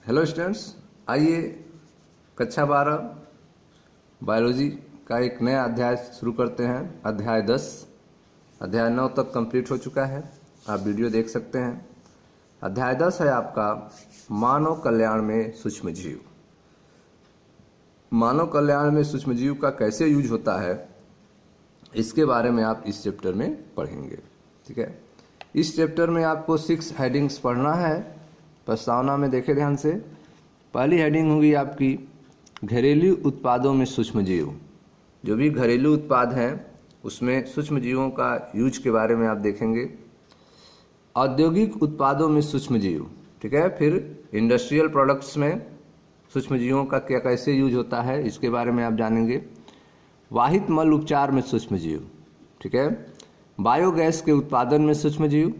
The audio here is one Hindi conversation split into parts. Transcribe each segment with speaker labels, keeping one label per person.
Speaker 1: हेलो स्टूडेंट्स, आइए कक्षा 12 बायोलॉजी का एक नया अध्याय शुरू करते हैं। अध्याय 10। अध्याय 9 तक कंप्लीट हो चुका है, आप वीडियो देख सकते हैं। अध्याय 10 है आपका मानव कल्याण में सूक्ष्म जीव। मानव कल्याण में सूक्ष्म जीव का कैसे यूज होता है, इसके बारे में आप इस चैप्टर में पढ़ेंगे। ठीक है, इस चैप्टर में आपको 6 हेडिंग्स पढ़ना है। प्रस्तावना में देखें ध्यान से। पहली हेडिंग होगी आपकी घरेलू उत्पादों में सूक्ष्म जीव। जो भी घरेलू उत्पाद हैं उसमें सूक्ष्म जीवों का यूज के बारे में आप देखेंगे। औद्योगिक उत्पादों में सूक्ष्म जीव, ठीक है। फिर इंडस्ट्रियल प्रोडक्ट्स में सूक्ष्म जीवों का क्या कैसे यूज होता है, इसके बारे में आप जानेंगे। वाहित मल उपचार में सूक्ष्म जीव, ठीक है। बायोगैस के उत्पादन में सूक्ष्म जीव,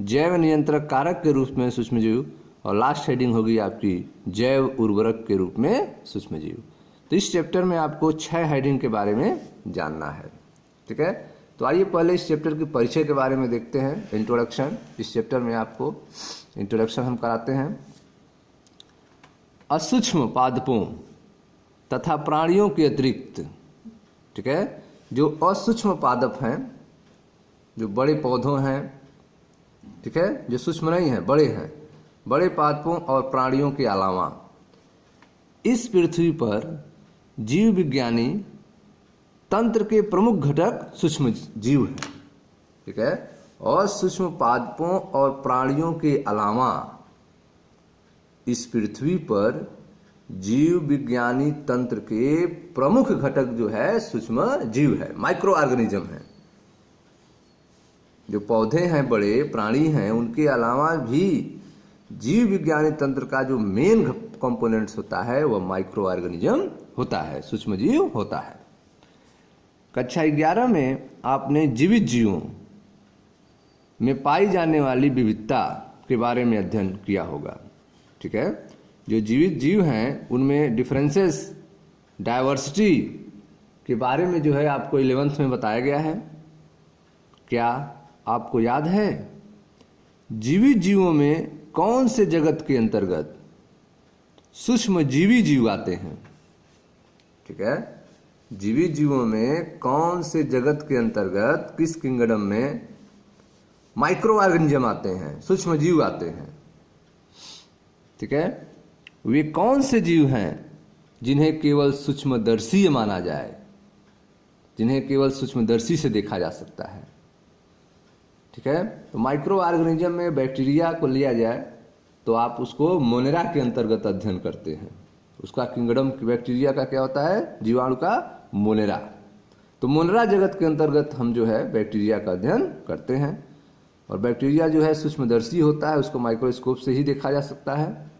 Speaker 1: जैव नियंत्रक कारक के रूप में सूक्ष्म जीव, और लास्ट हेडिंग होगी आपकी जैव उर्वरक के रूप में सूक्ष्म जीव। तो इस चैप्टर में आपको 6 हेडिंग के बारे में जानना है। ठीक है, तो आइए पहले इस चैप्टर के परिचय के बारे में देखते हैं। इंट्रोडक्शन, इस चैप्टर में आपको इंट्रोडक्शन हम कराते हैं। असूक्ष्म पादपों तथा प्राणियों के अतिरिक्त, ठीक है, जो असूक्ष्म पादप हैं, जो बड़े पौधों हैं, ठीक है, जो सूक्ष्म नहीं है, बड़े हैं, बड़े पादपों और प्राणियों के अलावा इस पृथ्वी पर जीव विज्ञानी तंत्र के प्रमुख घटक सूक्ष्म जीव हैं। ठीक है, और सूक्ष्म पादपों और प्राणियों के अलावा इस पृथ्वी पर जीव विज्ञानी तंत्र के प्रमुख घटक जो है सूक्ष्म जीव है, माइक्रो ऑर्गेनिज्म है। जो पौधे हैं, बड़े प्राणी हैं, उनके अलावा भी जीव विज्ञानी तंत्र का जो मेन कंपोनेंट्स होता है वह माइक्रो ऑर्गेनिज्म होता है, सूक्ष्म जीव होता है। कक्षा 11 में आपने जीवित जीवों में पाई जाने वाली विविधता के बारे में अध्ययन किया होगा। ठीक है, जो जीवित जीव हैं उनमें डिफरेंसेस, डाइवर्सिटी के बारे में जो है आपको 11th में बताया गया है। क्या आपको याद है जीवित जीवों में कौन से जगत के अंतर्गत सूक्ष्म जीवी जीव आते हैं? ठीक है, जीवित जीवों में कौन से जगत के अंतर्गत, किस किंगडम में माइक्रो ऑर्गेनिज्म आते हैं, सूक्ष्म जीव आते हैं? ठीक है, वे कौन से जीव हैं जिन्हें केवल सूक्ष्मदर्शी माना जाए, जिन्हें केवल सूक्ष्मदर्शी से देखा जा सकता है? ठीक है, तो माइक्रो ऑर्गेनिज्म में बैक्टीरिया को लिया जाए तो आप उसको मोनेरा के अंतर्गत अध्ययन करते हैं। उसका किंगडम बैक्टीरिया का क्या होता है, जीवाणु का मोनेरा। तो मोनेरा जगत के अंतर्गत हम जो है बैक्टीरिया का अध्ययन करते हैं। और बैक्टीरिया जो है सूक्ष्मदर्शी होता है, उसको माइक्रोस्कोप से ही देखा जा सकता है।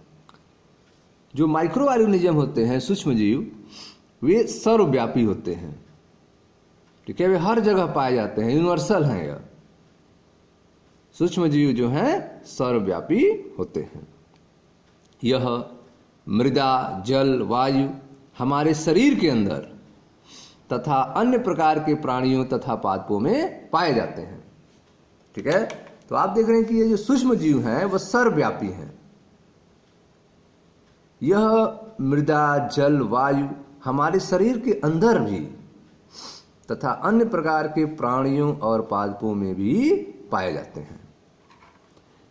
Speaker 1: जो माइक्रो ऑर्गेनिज्म होते हैं, सूक्ष्म जीव, वे सर्वव्यापी होते हैं। ठीक है, वे हर जगह पाए जाते हैं, यूनिवर्सल हैं। यह सूक्ष्म जीव जो हैं सर्वव्यापी होते हैं। यह मृदा, जल, वायु, हमारे शरीर के अंदर तथा अन्य प्रकार के प्राणियों तथा पादपों में पाए जाते हैं। ठीक है, तो आप देख रहे हैं कि ये जो सूक्ष्म जीव हैं वह सर्वव्यापी हैं। यह मृदा, जल, वायु हमारे शरीर के अंदर भी तथा अन्य प्रकार के प्राणियों और पादपों में भी पाए जाते हैं।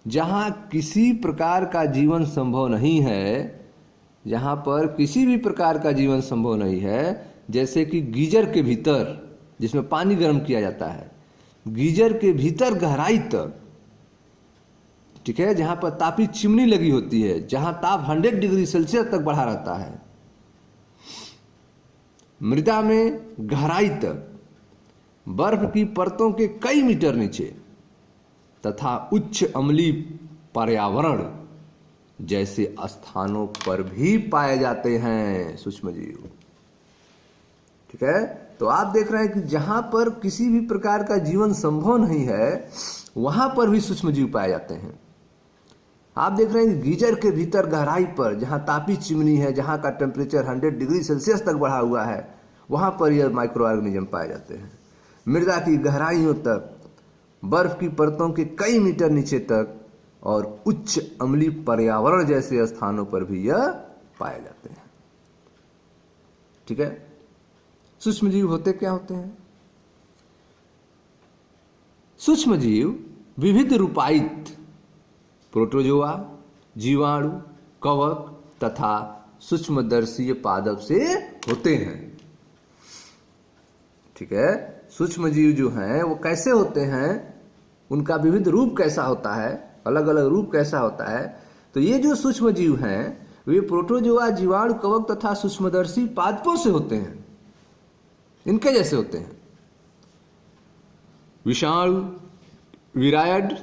Speaker 1: जहां किसी प्रकार का जीवन संभव नहीं है, जहां पर किसी भी प्रकार का जीवन संभव नहीं है, जैसे कि गीजर के भीतर जिसमें पानी गर्म किया जाता है, गीजर के भीतर गहराई तक, ठीक है, जहां पर तापी चिमनी लगी होती है, जहां ताप 100 डिग्री सेल्सियस तक बढ़ा रहता है, मृदा में गहराई तक, बर्फ की परतों के कई मीटर नीचे तथा उच्च अम्लीय पर्यावरण जैसे स्थानों पर भी पाए जाते हैं सूक्ष्म जीव। ठीक है, तो आप देख रहे हैं कि जहां पर किसी भी प्रकार का जीवन संभव नहीं है, वहां पर भी सूक्ष्म जीव पाए जाते हैं। आप देख रहे हैं कि गीजर के भीतर गहराई पर, जहां तापी चिमनी है, जहां का टेम्परेचर 100 डिग्री सेल्सियस तक बढ़ा हुआ है, वहां पर यह माइक्रो ऑर्गेनिज्म पाए जाते हैं। मृदा की गहराइयों तक, बर्फ की परतों के कई मीटर नीचे तक और उच्च अम्लीय पर्यावरण जैसे स्थानों पर भी यह पाए जाते हैं। ठीक है। सूक्ष्मजीव होते क्या होते हैं? सूक्ष्मजीव विविध रूपायित प्रोटोजोआ, जीवाणु, कवक तथा सूक्ष्मदर्शीय पादप से होते हैं। ठीक है। सूक्ष्मजीव जो हैं वो कैसे होते हैं, उनका विविध रूप कैसा होता है, अलग अलग रूप कैसा होता है? तो ये जो सूक्ष्मजीव हैं वे प्रोटोजोआ, जीवाणु, कवक तथा सूक्ष्मदर्शी पादपों से होते हैं। इनके जैसे होते हैं। विषाणु, विरायड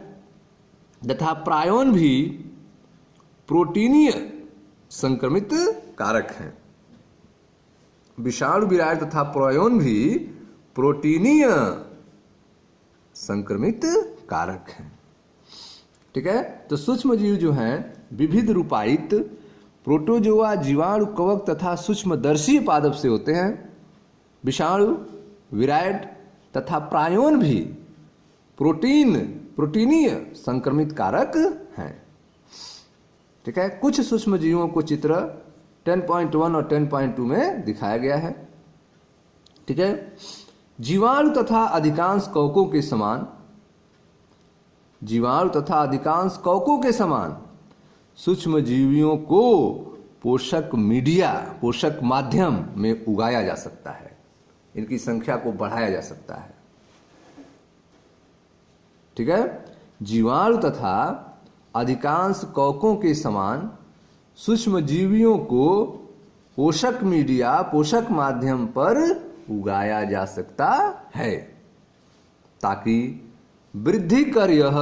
Speaker 1: तथा प्रायोन भी प्रोटीनीय संक्रमित कारक हैं। विषाणु, विरायड तथा प्रायोन भी प्रोटीनीय संक्रमित कारक हैं। ठीक है। तो सूक्ष्मजीव जो हैं विविध रूपायित प्रोटोजोआ, जीवाणु, कवक तथा सूक्ष्मदर्शी पादप से होते हैं। विषाणु, विरायड तथा प्रायोन भी प्रोटीनीय संक्रमित कारक हैं। ठीक है। कुछ सूक्ष्मजीवों को चित्र 10.1 और 10.2 में दिखाया गया है। ठीक है। जीवाणु तथा अधिकांश कवकों के समान सूक्ष्मजीवियों को पोषक मीडिया, पोषक माध्यम में उगाया जा सकता है। इनकी संख्या को बढ़ाया जा सकता है। ठीक है। जीवाणु तथा अधिकांश कवकों के समान सूक्ष्मजीवियों को पोषक मीडिया, पोषक माध्यम पर उगाया जा सकता है ताकि वृद्धि कर यह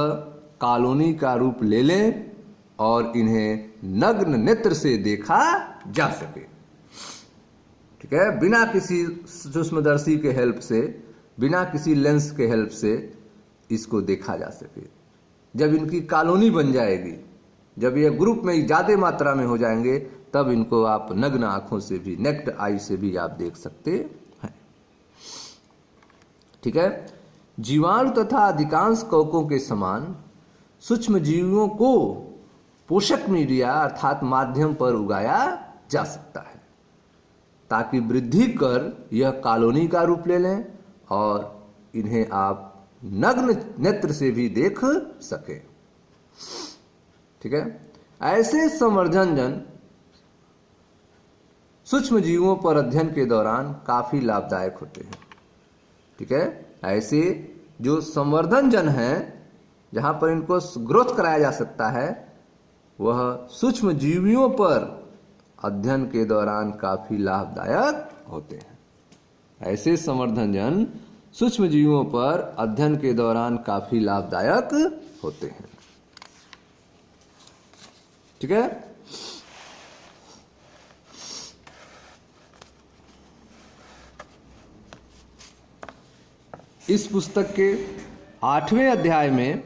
Speaker 1: कॉलोनी का रूप ले लें और इन्हें नग्न नेत्र से देखा जा सके। ठीक है। बिना किसी सूक्ष्मदर्शी के हेल्प से, बिना किसी लेंस के हेल्प से इसको देखा जा सके। जब इनकी कॉलोनी बन जाएगी, जब ये ग्रुप में ज्यादा मात्रा में हो जाएंगे, तब इनको आप नग्न आंखों से भी, नेक्ड आई से भी आप देख सकते हैं। ठीक है। जीवाणु तथा अधिकांश कवकों के समान सूक्ष्मजीवियों को पोषक मीडिया अर्थात माध्यम पर उगाया जा सकता है ताकि वृद्धि कर यह कॉलोनी का रूप ले लें और इन्हें आप नग्न नेत्र से भी देख सके। ठीक है। ऐसे संवर्धनजन सूक्ष्मजीवों पर अध्ययन के दौरान काफी लाभदायक होते हैं। ठीक है। ऐसे जो संवर्धनजन हैं जहां पर इनको ग्रोथ कराया जा सकता है, वह सूक्ष्मजीवियों पर अध्ययन के दौरान काफी लाभदायक होते हैं। ऐसे संवर्धनजन सूक्ष्मजीवियों पर अध्ययन के दौरान काफी लाभदायक होते हैं। ठीक है। इस पुस्तक के 8वें अध्याय में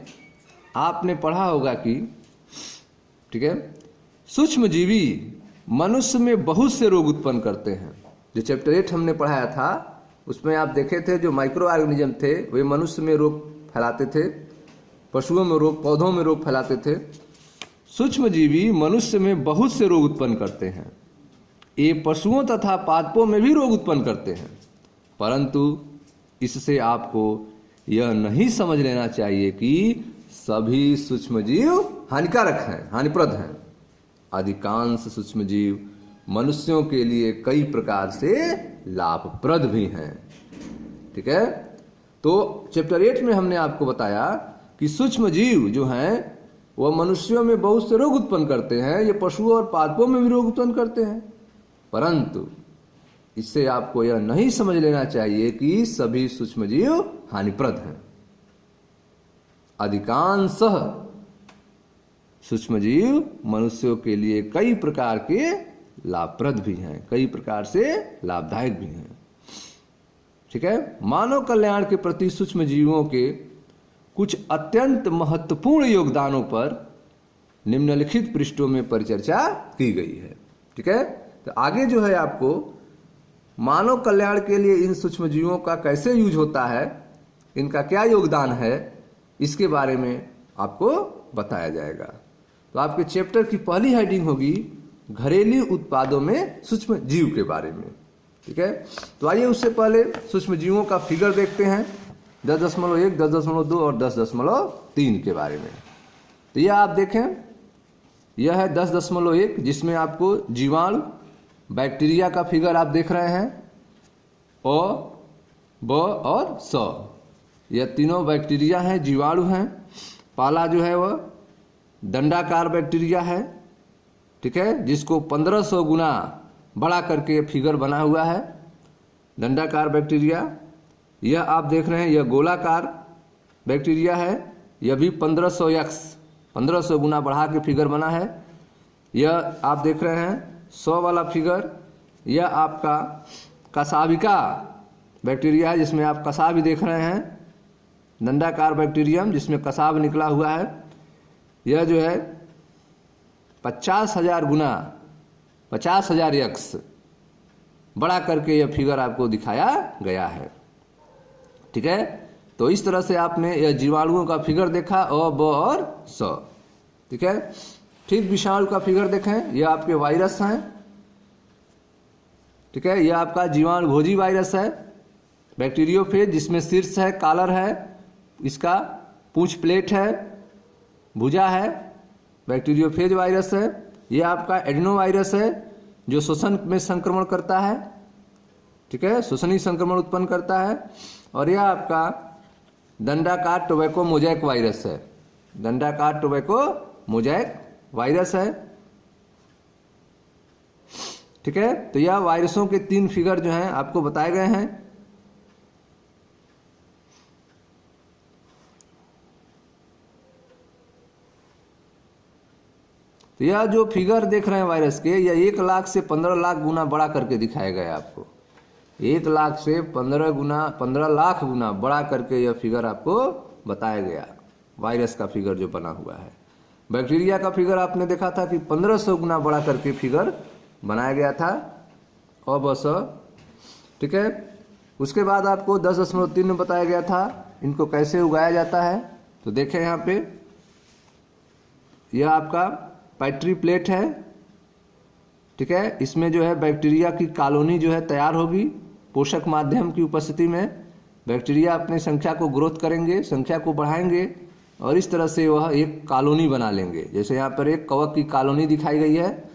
Speaker 1: आपने पढ़ा होगा कि, ठीक है, सूक्ष्मजीवी मनुष्य में बहुत से रोग उत्पन्न करते हैं। जो चैप्टर 8 हमने पढ़ाया था उसमें आप देखे थे जो माइक्रो ऑर्गेनिज्म थे वे मनुष्य में रोग फैलाते थे, पशुओं में रोग, पौधों में रोग फैलाते थे। सूक्ष्मजीवी मनुष्य में बहुत से रोग उत्पन्न करते हैं। ये पशुओं तथा पादपों में भी रोग उत्पन्न करते हैं, परंतु इससे आपको यह नहीं समझ लेना चाहिए कि सभी सूक्ष्मजीव हानिकारक हैं, हानिप्रद हैं। अधिकांश सूक्ष्मजीव मनुष्यों के लिए कई प्रकार से लाभप्रद भी हैं। ठीक है। तो चैप्टर 8 में हमने आपको बताया कि सूक्ष्मजीव जो हैं वह मनुष्यों में बहुत से रोग उत्पन्न करते हैं, ये पशुओं और पादपों में भी रोग उत्पन्न करते हैं, परंतु इससे आपको यह नहीं समझ लेना चाहिए कि सभी सूक्ष्मजीव हानिप्रद हैं। अधिकांश सूक्ष्मजीव मनुष्यों के लिए कई प्रकार के लाभप्रद भी हैं, कई प्रकार से लाभदायक भी हैं। ठीक है। मानव कल्याण के प्रति सूक्ष्मजीवों के कुछ अत्यंत महत्वपूर्ण योगदानों पर निम्नलिखित पृष्ठों में परिचर्चा की गई है। ठीक है। तो आगे जो है आपको मानव कल्याण के लिए इन सूक्ष्मजीवों का कैसे यूज होता है, इनका क्या योगदान है, इसके बारे में आपको बताया जाएगा। तो आपके चैप्टर की पहली हेडिंग होगी घरेलू उत्पादों में सूक्ष्म जीव के बारे में। ठीक है, तो आइए उससे पहले सूक्ष्म जीवों का फिगर देखते हैं 10.1, 10.2 और 10.3 के बारे में। तो यह आप देखें, यह है 10.1 जिसमें आपको जीवाणु बैक्टीरिया का फिगर आप देख रहे हैं, अ, ब और स, यह तीनों बैक्टीरिया हैं, जीवाणु हैं। पहला जो है वह दंडाकार बैक्टीरिया है, ठीक है, जिसको 1500 गुना बड़ा करके फिगर बना हुआ है, दंडाकार बैक्टीरिया। यह आप देख रहे हैं यह गोलाकार बैक्टीरिया है, यह भी 1500 गुना बढ़ा के फिगर बना है। यह आप देख रहे हैं 100 वाला फिगर, यह आपका कसाबिका बैक्टीरिया है जिसमें आप कसाब भी देख रहे हैं, दंडाकार बैक्टीरियम जिसमें कसाब निकला हुआ है। यह जो है 50,000 गुना 50,000 यक्स बड़ा करके यह फिगर आपको दिखाया गया है। ठीक है, तो इस तरह से आपने यह जीवाणुओं का फिगर देखा, अ, ब और स। ठीक है, ठीक विषाणु का फिगर देखें, यह आपके वायरस हैं। ठीक है, यह आपका जीवाणु भोजी वायरस है, बैक्टीरियोफेज जिसमें शीर्ष है, कॉलर है, इसका पूंछ प्लेट है, भुजा है, बैक्टीरियोफेज वायरस है। यह आपका एडिनो वायरस है जो श्वसन में संक्रमण करता है। ठीक है, श्वसनीय संक्रमण उत्पन्न करता है। और यह आपका दंडाकार टोबैको मोजैक वायरस है, दंडाकार टोबैको मोजैक वायरस है। ठीक है, तो यह वायरसों के 3 फिगर जो हैं आपको बताए गए हैं। तो यह जो फिगर देख रहे हैं वायरस के, यह 1 लाख से 15 लाख गुना बड़ा करके दिखाया गया आपको। 1 लाख से 15 लाख गुना बड़ा करके यह फिगर आपको बताया गया, वायरस का फिगर जो बना हुआ है। बैक्टीरिया का फिगर आपने देखा था कि 1500 गुना बड़ा करके फिगर बनाया गया था, और बस। ठीक है, उसके बाद आपको 10.3 में बताया गया था इनको कैसे उगाया जाता है। तो देखें यहाँ पे, यह आपका पैट्री प्लेट है। ठीक है, इसमें जो है बैक्टीरिया की कॉलोनी जो है तैयार होगी पोषक माध्यम की उपस्थिति में। बैक्टीरिया अपनी संख्या को ग्रोथ करेंगे, संख्या को बढ़ाएंगे, और इस तरह से वह एक कॉलोनी बना लेंगे। जैसे यहाँ पर एक कवक की कॉलोनी दिखाई गई है,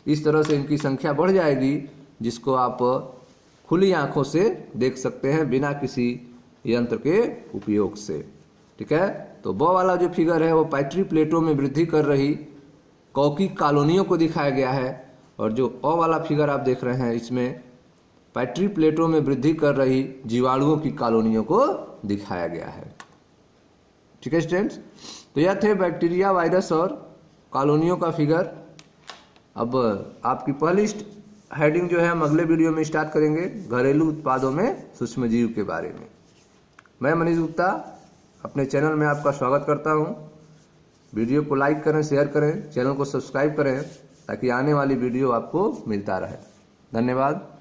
Speaker 1: इस तरह से इनकी संख्या बढ़ जाएगी, जिसको आप खुली आंखों से देख सकते हैं बिना किसी यंत्र के उपयोग से। ठीक है, तो ब वाला जो फिगर है वो पैट्री प्लेटों में वृद्धि कर रही कवकी कॉलोनियों को दिखाया गया है, और जो अ वाला फिगर आप देख रहे हैं इसमें पैट्री प्लेटों में वृद्धि कर रही जीवाणुओं की कॉलोनियों को दिखाया गया है। ठीक है स्टूडेंट्स, तो यह थे बैक्टीरिया, वायरस और कॉलोनियों का फिगर। अब आपकी पहली हेडिंग जो है हम अगले वीडियो में स्टार्ट करेंगे घरेलू उत्पादों में सूक्ष्म जीव के बारे में। मैं मनीष गुप्ता अपने चैनल में आपका स्वागत करता हूं। वीडियो को लाइक करें, शेयर करें, चैनल को सब्सक्राइब करें ताकि आने वाली वीडियो आपको मिलता रहे। धन्यवाद।